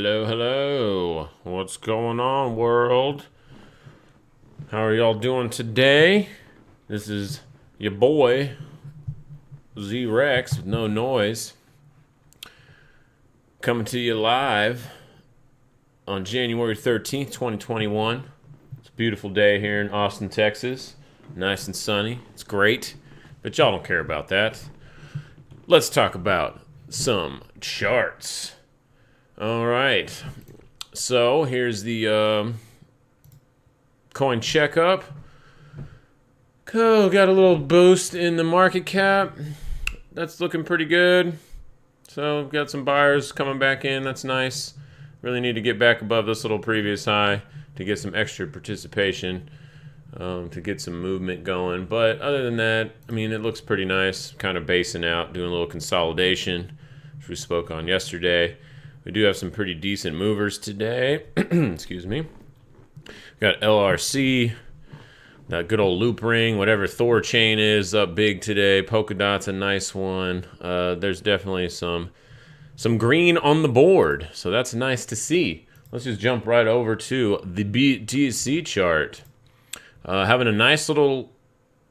Hello, hello. What's going on, world? How are y'all doing today? This is your boy, Z-Rex, with no noise, coming to you live on January 13th, 2021. It's a beautiful day here in Austin, Texas. Nice and sunny. It's great, but y'all don't care about that. Let's talk about some charts. All right. So here's the coin checkup. Cool. Got a little boost in the market cap. That's looking pretty good. So got some buyers coming back in. That's nice. Really need to get back above this little previous high to get some extra participation, to get some movement going. But other than that, I mean, it looks pretty nice. Kind of basing out, doing a little consolidation, which we spoke on yesterday. We do have some pretty decent movers today. Excuse me. Got LRC, that good old loop ring, whatever Thor chain is, up big today. Polka dot's a nice one. There's definitely some green on the board, so that's nice to see. Let's just jump right over to the BTC chart. Having a nice little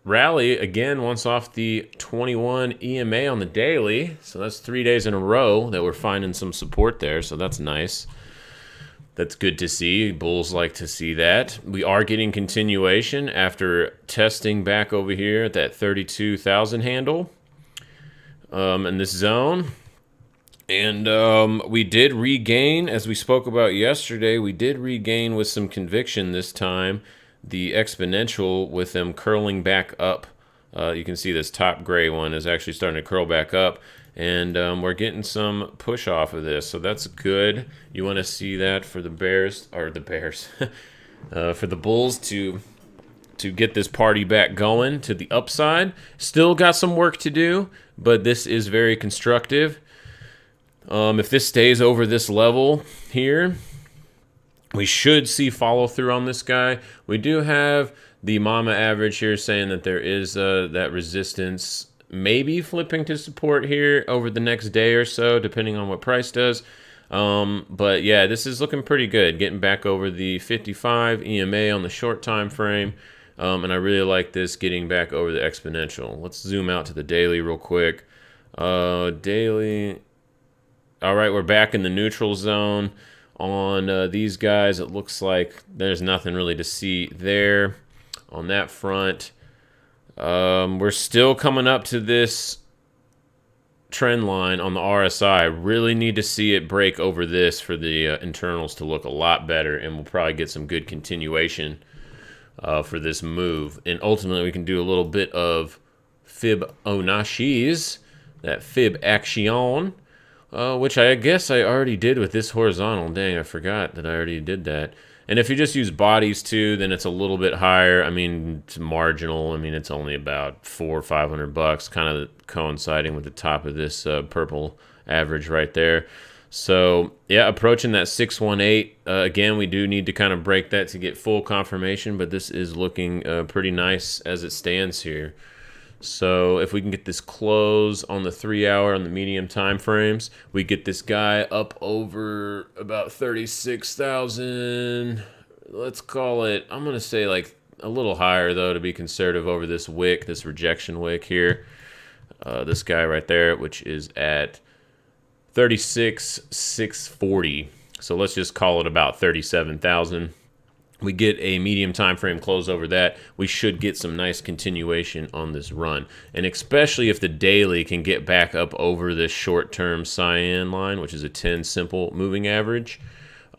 rally again once off the 21 EMA on the daily, so that's 3 days in a row that we're finding some support there, so that's nice. That's good to see. Bulls like to see that. We are getting continuation after testing back over here at that 32,000 handle in this zone. And we did regain, as we spoke about yesterday, we did regain with some conviction this time the exponential with them curling back up. You can see this top gray one is actually starting to curl back up, and we're getting some push off of this, so that's good. You want to see that for the bears, or the bears, for the bulls to get this party back going to the upside. Still got some work to do, but this is very constructive. If this stays over this level here, we should see follow through on this guy. We do have the mama average here saying that there is that resistance maybe flipping to support here over the next day or so, depending on what price does. But yeah, this is looking pretty good. Getting back over the 55 EMA on the short time frame. And I really like this getting back over the exponential. Let's zoom out to the daily real quick. Daily. All right, we're back in the neutral zone. On these guys, it looks like there's nothing really to see there on that front. We're still coming up to this trend line on the RSI. Really need to see it break over this for the internals to look a lot better, and we'll probably get some good continuation for this move. And ultimately, we can do a little bit of Fibonacci's, that Fib action. Which I guess I already did with this horizontal. Dang, I forgot that I already did that. And if you just use bodies too, then it's a little bit higher. I mean, it's marginal. I mean, it's only about $400 or $500, kind of coinciding with the top of this purple average right there. So yeah, approaching that 618. Again, we do need to kind of break that to get full confirmation, but this is looking pretty nice as it stands here. So if we can get this close on the 3 hour on the medium time frames, we get this guy up over about 36,000. Let's call it, I'm going to say like a little higher though to be conservative over this wick, this rejection wick here. This guy right there, which is at 36,640. So let's just call it about 37,000. We get a medium time frame close over that, we should get some nice continuation on this run. And especially if the daily can get back up over this short-term cyan line, which is a 10 simple moving average,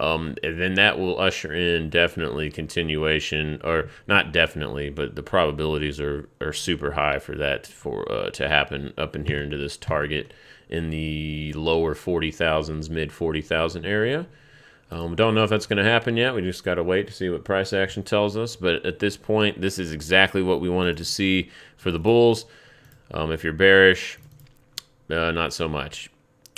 and then that will usher in definitely continuation, or not definitely, but the probabilities are super high for that to happen up in here into this target in the lower 40,000s, mid 40,000 area. Don't know if that's going to happen yet. We just got to wait to see what price action tells us. But at this point, this is exactly what we wanted to see for the bulls. If you're bearish, not so much.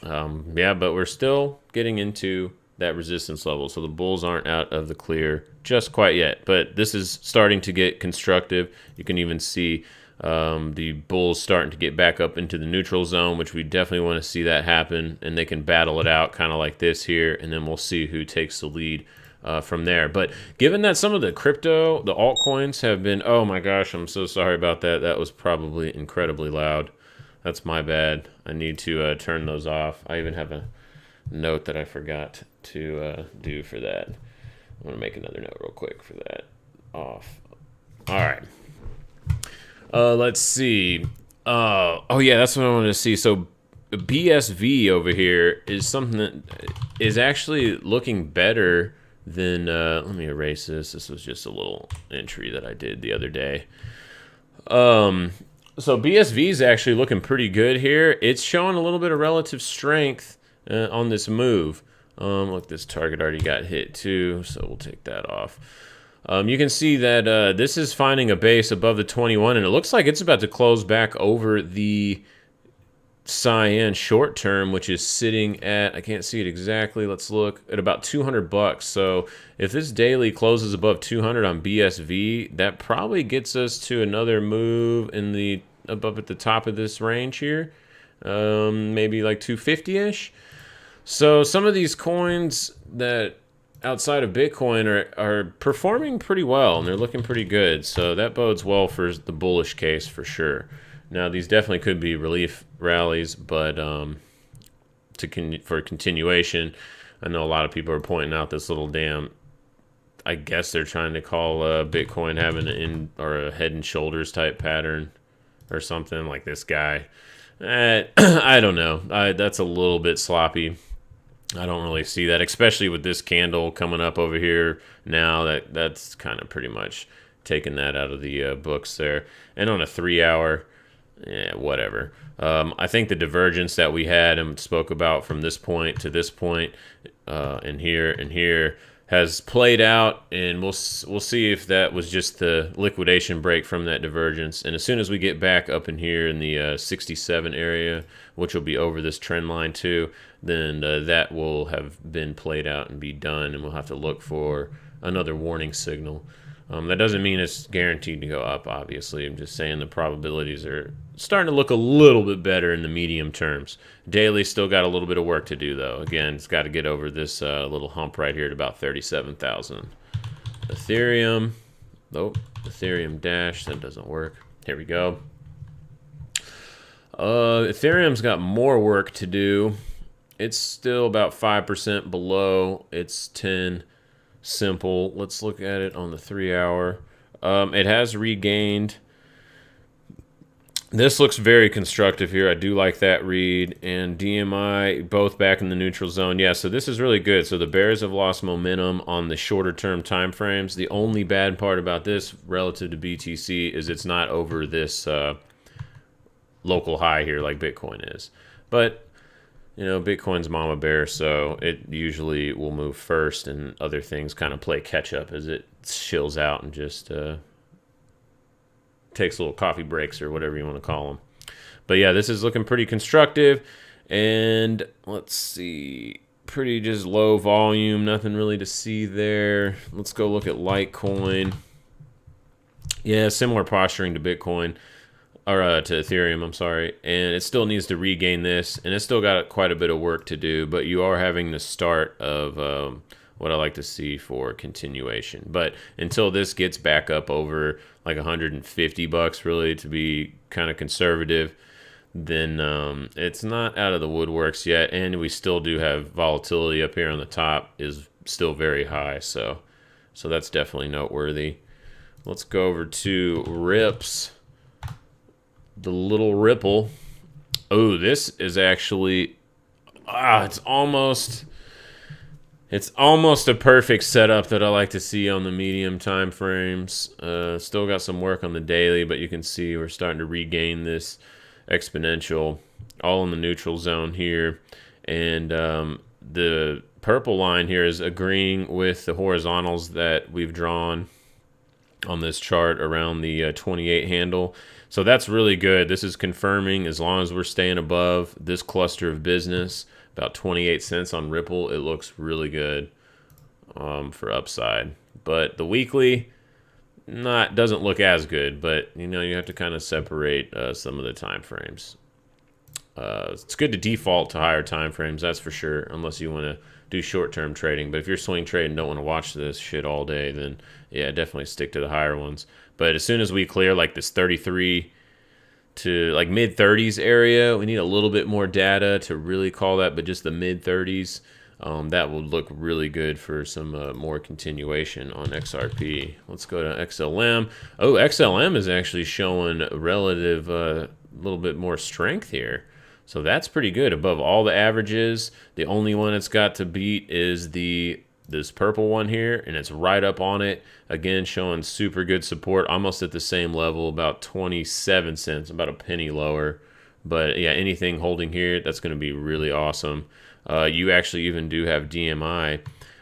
Yeah, but we're still getting into that resistance level. So the bulls aren't out of the clear just quite yet. But this is starting to get constructive. You can even see The bulls starting to get back up into the neutral zone, which we definitely want to see that happen, and they can battle it out kind of like this here, and then we'll see who takes the lead from there. But given that some of the crypto, the altcoins have been, oh my gosh, I'm so sorry about that. That was probably incredibly loud. That's my bad. I need to turn those off. I even have a note that I forgot to do for that. I'm going to make another note real quick for that. Off. All right. Let's see. Oh yeah, that's what I wanted to see. So BSV over here is something that is actually looking better than, let me erase this. This was just a little entry that I did the other day. So BSV is actually looking pretty good here. It's showing a little bit of relative strength on this move. Look, this target already got hit too, so we'll take that off. You can see that this is finding a base above the 21, and it looks like it's about to close back over the cyan short term, which is sitting at, I can't see it exactly, let's look, at about 200 bucks. So if this daily closes above 200 on BSV, that probably gets us to another move in the above at the top of this range here, maybe like 250-ish. So some of these coins that outside of Bitcoin are performing pretty well, and they're looking pretty good. So that bodes well for the bullish case for sure. Now, these definitely could be relief rallies, but for continuation, I know a lot of people are pointing out this little damn, I guess they're trying to call Bitcoin having a head and shoulders type pattern or something like this guy. I don't know. That's a little bit sloppy. I don't really see that, especially with this candle coming up over here now. That's kind of pretty much taking that out of the books there. And on a 3 hour, yeah, whatever. I think the divergence that we had and spoke about from this point to this point, and here has played out, and we'll see if that was just the liquidation break from that divergence. And as soon as we get back up in here in the 67 area, which will be over this trend line too, then that will have been played out and be done, and we'll have to look for another warning signal. That doesn't mean it's guaranteed to go up, obviously. I'm just saying the probabilities are starting to look a little bit better in the medium terms. Daily still got a little bit of work to do, though. Again, it's got to get over this little hump right here at about 37,000. Ethereum. Nope. Ethereum Dash. That doesn't work. Here we go. Ethereum's got more work to do. It's still about 5% below its 10 simple. Let's look at it on the 3 hour. It has regained. This looks very constructive here. I do like that read. And DMI both back in the neutral zone. Yeah, so this is really good. So the bears have lost momentum on the shorter term time frames. The only bad part about this relative to BTC is it's not over this local high here like Bitcoin is. But you know, Bitcoin's mama bear, so it usually will move first, and other things kind of play catch up as it chills out and just takes little coffee breaks or whatever you want to call them. But yeah, this is looking pretty constructive, and let's see, pretty just low volume, nothing really to see there. Let's go look at Litecoin. Yeah, similar posturing to Bitcoin. Or to Ethereum, I'm sorry, and it still needs to regain this, and it's still got quite a bit of work to do, but you are having the start of what I like to see for continuation. But until this gets back up over like 150 bucks, really, to be kind of conservative, then it's not out of the woodworks yet, and we still do have volatility up here on the top is still very high, so that's definitely noteworthy. Let's go over to Rips. The little ripple. Oh, this is actually it's almost a perfect setup that I like to see on the medium time frames. Still got some work on the daily, but you can see we're starting to regain this exponential all in the neutral zone here, and the purple line here is agreeing with the horizontals that we've drawn on this chart around the 28 handle. So that's really good. This is confirming as long as we're staying above this cluster of business, about 28 cents on Ripple, it looks really good for upside. But the weekly, not doesn't look as good, but you know, you have to kind of separate some of the time frames. It's good to default to higher time frames, that's for sure, unless you want to do short-term trading. But if you're swing trading and don't want to watch this shit all day, then yeah, definitely stick to the higher ones. But as soon as we clear like this 33 to like mid 30s area, we need a little bit more data to really call that, but just the mid 30s, that will look really good for some more continuation on XRP. Let's go to XLM. Oh, XLM is actually showing relative little bit more strength here. So that's pretty good above all the averages. The only one it's got to beat is this purple one here, and it's right up on it. Again, showing super good support, almost at the same level, about 27 cents, about a penny lower. But yeah, anything holding here, that's going to be really awesome. You actually even do have DMI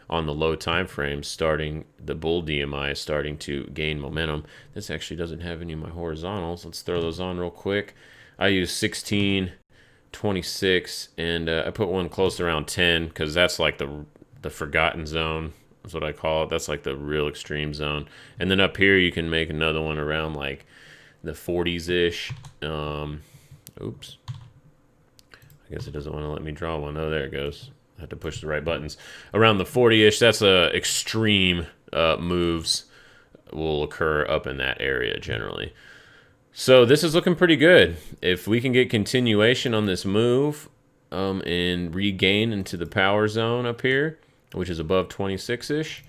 on the low time frame starting, the bull DMI is starting to gain momentum. This actually doesn't have any of my horizontals. Let's throw those on real quick. I use 16, 26, and I put one close around 10 because that's like the forgotten zone is what I call it. That's like the real extreme zone. And then up here you can make another one around like the 40s-ish. Oops. I guess it doesn't want to let me draw one. Oh, there it goes. I have to push the right buttons. Around the 40-ish, that's extreme moves will occur up in that area generally. So this is looking pretty good. If we can get continuation on this move and regain into the power zone up here, which is above 26-ish,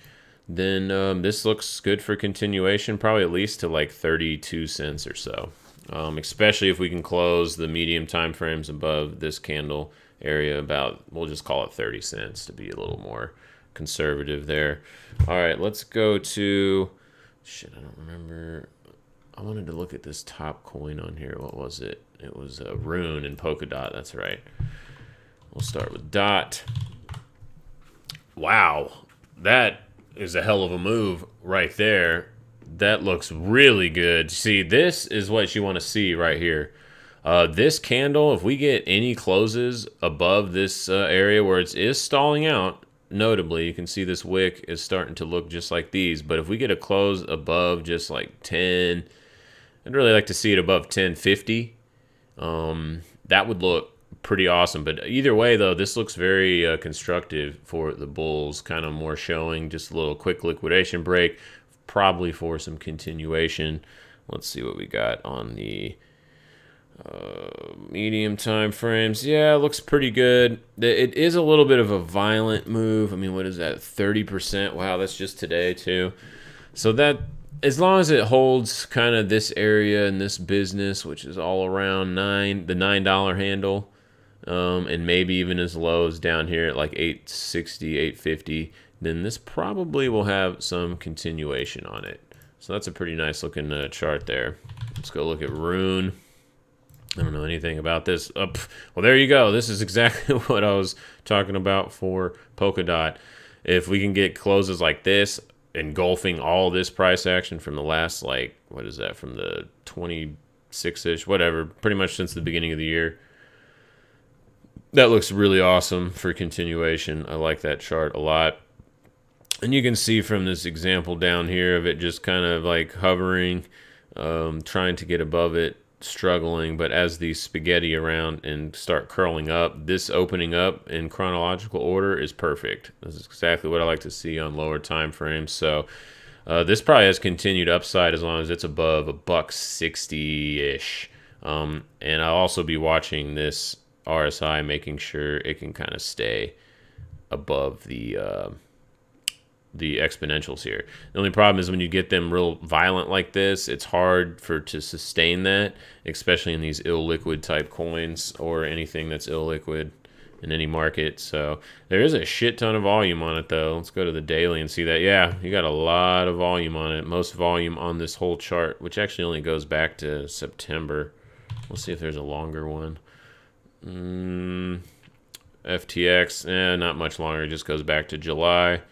then this looks good for continuation, probably at least to like 32 cents or so. Especially if we can close the medium time frames above this candle area about, we'll just call it 30 cents to be a little more conservative there. All right, let's go to, shit, I don't remember. I wanted to look at this top coin on here. What was it? It was RUNE and Polkadot, that's right. We'll start with DOT. Wow, that is a hell of a move right there. That looks really good. See, this is what you want to see right here. This candle, if we get any closes above this area where it is stalling out, notably, you can see this wick is starting to look just like these. But if we get a close above just like 10, I'd really like to see it above 10.50. That would look pretty awesome. But either way, though, this looks very constructive for the bulls. Kind of more showing just a little quick liquidation break, probably for some continuation. Let's see what we got on the medium time frames. Yeah, it looks pretty good. It is a little bit of a violent move. I mean, what is that? 30%. Wow, that's just today too. So that, as long as it holds kind of this area and this business, which is all around the $9 handle, and maybe even as low as down here at like 860, 850, then this probably will have some continuation on it. So that's a pretty nice looking chart there. Let's go look at RUNE. I don't know anything about this. Well, there you go. This is exactly what I was talking about for Polkadot. If we can get closes like this, engulfing all this price action from the last, like, what is that, from the 26-ish, whatever, pretty much since the beginning of the year. That looks really awesome for continuation. I like that chart a lot. And you can see from this example down here of it just kind of like hovering, trying to get above it, struggling, but as these spaghetti around and start curling up, this opening up in chronological order is perfect. This is exactly what I like to see on lower time frames. So this probably has continued upside as long as it's above $1.60-ish. And I'll also be watching this RSI, making sure it can kind of stay above the exponentials here. The only problem is when you get them real violent like this, it's hard to sustain that, especially in these illiquid type coins or anything that's illiquid in any market. So there is a shit ton of volume on it though. Let's go to the daily and see that. Yeah, you got a lot of volume on it. Most volume on this whole chart, which actually only goes back to September. We'll see if there's a longer one. FTX, not much longer. It just goes back to July.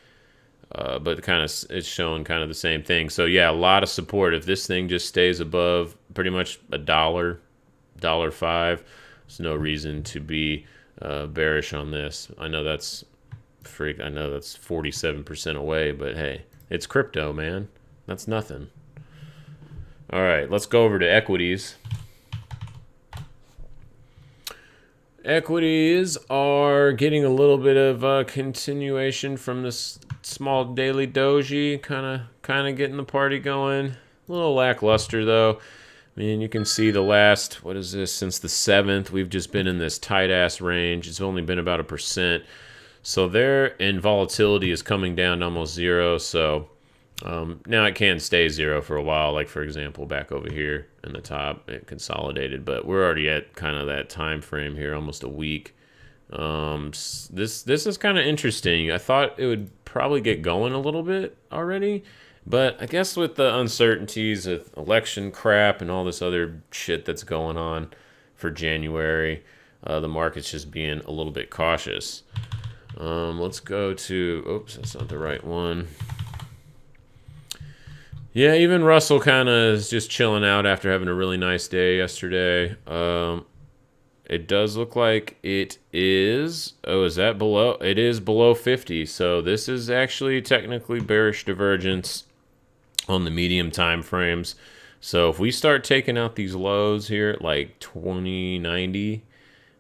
But kind of it's showing kind of the same thing. So yeah, a lot of support. If this thing just stays above pretty much $1, $1.05, there's no reason to be bearish on this. I know that's 47% away, but hey, it's crypto, man. That's nothing. All right, let's go over to equities. Equities are getting a little bit of continuation from this small daily doji, kind of getting the party going. A little lackluster though. I mean, you can see the last, what is this, since the 7th, we've just been in this tight-ass range. It's only been about 1%. So there, and volatility is coming down to almost 0. So now it can stay 0 for a while. Like, for example, back over here in the top, it consolidated. But we're already at kind of that time frame here, almost a week. This is kind of interesting. I thought it would probably get going a little bit already. But I guess with the uncertainties of election crap and all this other shit that's going on for January, the market's just being a little bit cautious. Let's go to, oops, that's not the right one. Yeah, even Russell kind of is just chilling out after having a really nice day yesterday. It does look like it is, oh, is that below? It is below 50, so this is actually technically bearish divergence on the medium time frames. So if we start taking out these lows here at like 2090,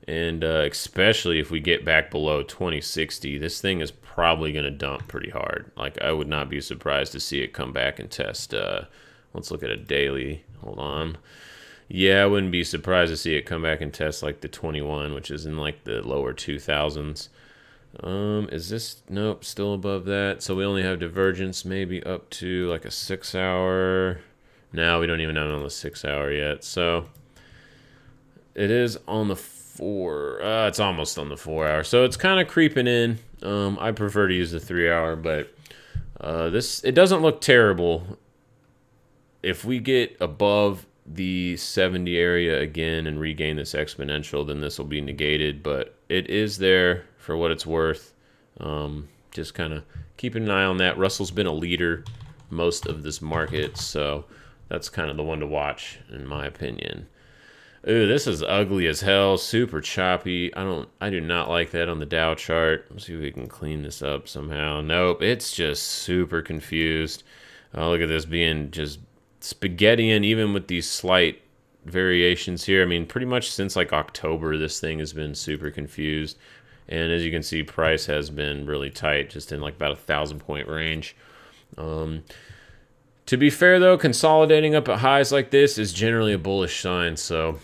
and especially if we get back below 2060, this thing is probably going to dump pretty hard. Like, I would not be surprised to see it come back and test. Let's look at a daily. Hold on. Yeah, I wouldn't be surprised to see it come back and test like the 21, which is in like the lower 2000s. Is this, nope, still above that. So we only have divergence maybe up to like a 6 hour. Now we don't even have it on the 6 hour yet. So it is on the 4, it's almost on the 4 hour. So it's kind of creeping in. I prefer to use the 3 hour, but it doesn't look terrible. If we get above the 70 area again and regain this exponential, then this will be negated, but it is there for what it's worth. Just kind of keeping an eye on that. Russell's been a leader most of this market, so that's kind of the one to watch in my opinion. Ooh, this is ugly as hell, super choppy. I do not like that on the Dow chart. Let's see if we can clean this up somehow. Nope, it's just super confused. Look at this being just spaghetti, and even with these slight variations here. I mean, pretty much since like October, this thing has been super confused. And as you can see, price has been really tight, just in like about 1,000-point range. To be fair, though, consolidating up at highs like this is generally a bullish sign. So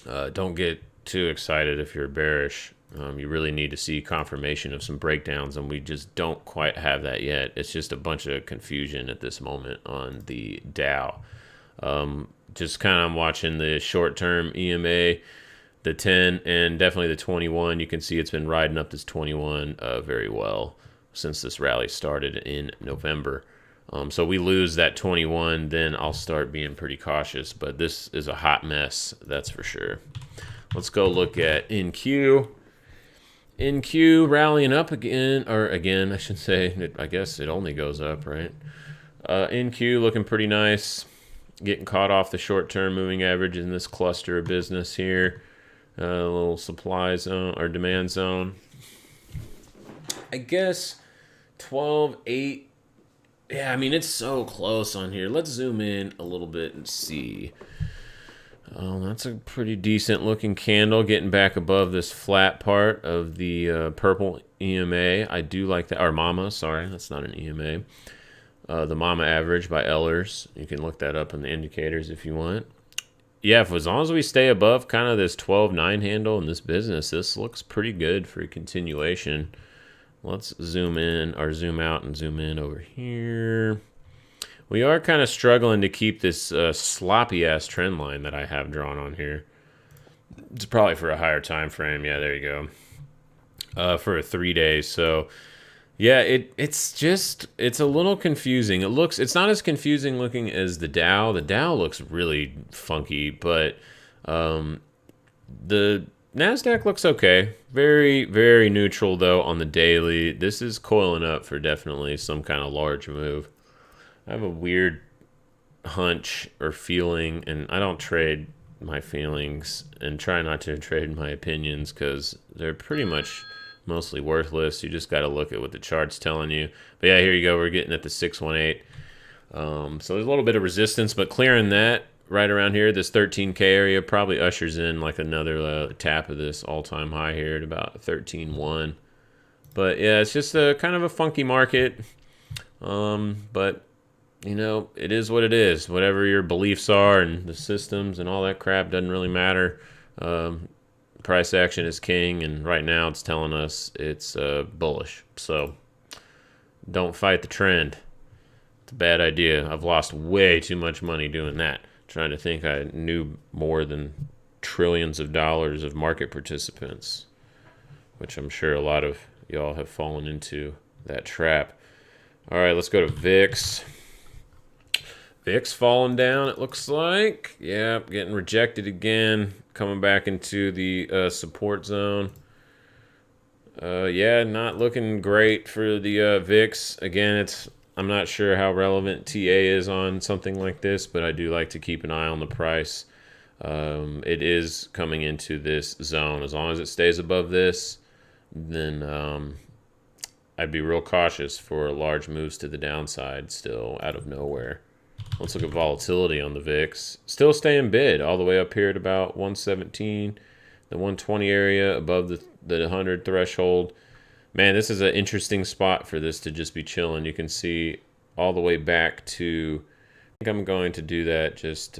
don't get too excited if you're bearish. You really need to see confirmation of some breakdowns, and we just don't quite have that yet. It's just a bunch of confusion at this moment on the Dow. Just kind of I'm watching the short-term EMA, the 10, and definitely the 21. You can see it's been riding up this 21 very well since this rally started in November. So we lose that 21, then I'll start being pretty cautious. But this is a hot mess, that's for sure. Let's go look at NQ. NQ rallying up again, or again, I should say. I guess it only goes up, right? NQ looking pretty nice. Getting caught off the short-term moving average in this cluster of business here. A little supply zone or demand zone. I guess 12.8. Yeah, I mean, it's so close on here. Let's zoom in a little bit and see. That's a pretty decent looking candle, getting back above this flat part of the purple EMA. I do like that. Or MAMA, sorry, that's not an EMA. The MAMA average by Ehlers. You can look that up in the indicators if you want. Yeah, as long as we stay above kind of this 12.9 handle in this business, this looks pretty good for a continuation. Let's zoom in, or zoom out and zoom in over here. We are kind of struggling to keep this sloppy-ass trend line that I have drawn on here. It's probably for a higher time frame. Yeah, there you go. For a 3 days. So, yeah, it's a little confusing. It's not as confusing looking as the Dow. The Dow looks really funky, but the NASDAQ looks okay. Very, very neutral, though, on the daily. This is coiling up for definitely some kind of large move. I have a weird hunch or feeling, and I don't trade my feelings and try not to trade my opinions because they're pretty much mostly worthless. You just got to look at what the chart's telling you. But yeah, here you go. We're getting at the 618. So there's a little bit of resistance, but clearing that right around here, this 13K area probably ushers in like another tap of this all-time high here at about 13.1. But yeah, it's just a kind of a funky market. But you know, it is what it is. Whatever your beliefs are and the systems and all that crap doesn't really matter. Price action is king, and right now it's telling us it's bullish. So don't fight the trend. It's a bad idea. I've lost way too much money doing that. Trying to think I knew more than trillions of dollars of market participants, which I'm sure a lot of y'all have fallen into that trap. All right, let's go to VIX. VIX falling down, it looks like. Yeah, getting rejected again. Coming back into the support zone. Yeah, not looking great for the VIX. Again, I'm not sure how relevant TA is on something like this, but I do like to keep an eye on the price. It is coming into this zone. As long as it stays above this, then I'd be real cautious for large moves to the downside still out of nowhere. Let's look at volatility on the VIX. Still staying bid all the way up here at about 117, the 120 area above the 100 threshold. Man, this is an interesting spot for this to just be chilling. You can see all the way back to, I think I'm going to do that just